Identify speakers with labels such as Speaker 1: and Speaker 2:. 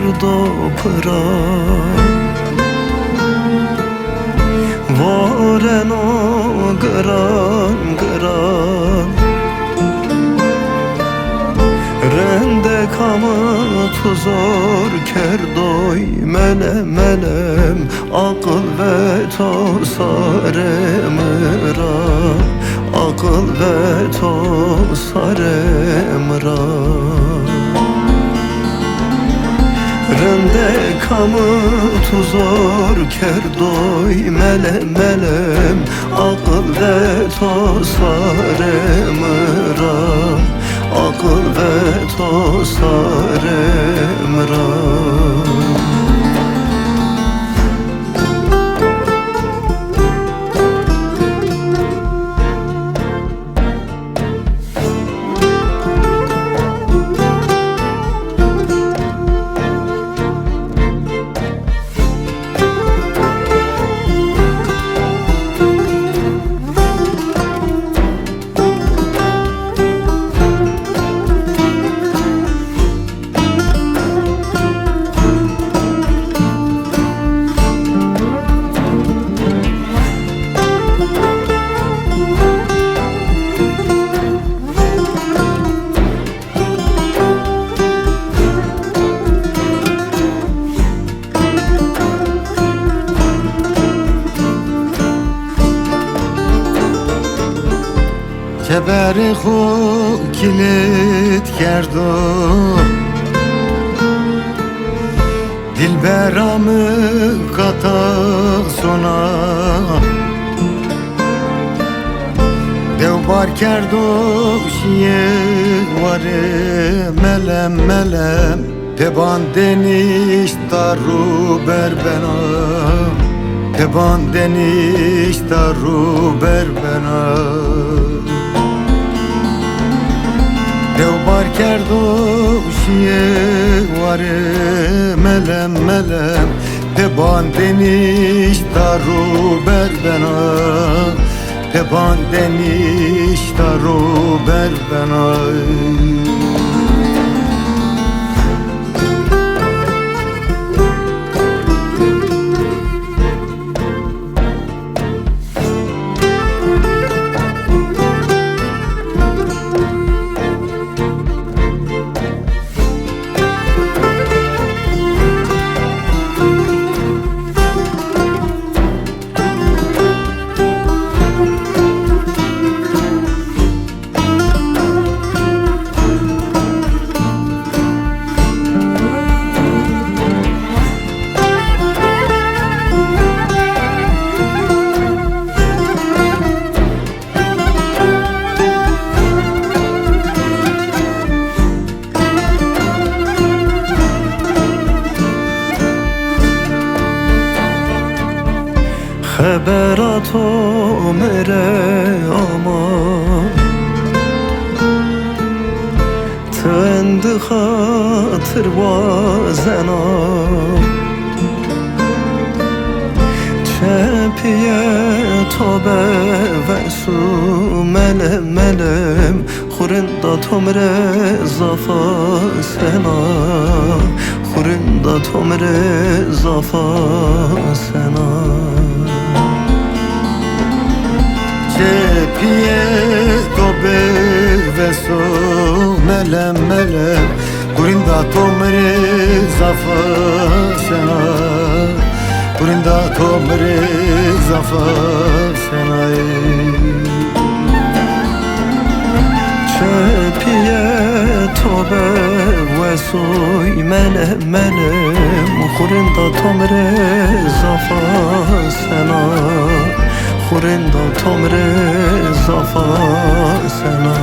Speaker 1: kerdo pıra Voreno gıran gıran Rende kamı tuzor kerdoy Melem melem akıl ve to saremra Akıl ve to saremra Rende kamı tuzor kerdoy Melem melem akıl ve to saremra Akıl ve to saremra
Speaker 2: Keberi xu kilit kerdo Dilberamı kata sona Devbar kerdo şiye vare melem melem Teban deniş taru berbena Teban deniş taru berbena Devbar kerdo şiye vare melem melem Teban deniş taru berbena Teban deniş taru berbena
Speaker 1: خبرات و مره aman Tend خاطر وازنا Çepiye tobe ve su melem melem Xurinda tomre zafa sena Xurinda tomre zafa sena
Speaker 2: Çepiye tobe ve su melem melem Kurinda tomre zafa sena Kurinda tomre zafa sena
Speaker 1: Çepiye tobe ve su melem melem Xurinda tomre zafa sena Xurinda tomre zafa sena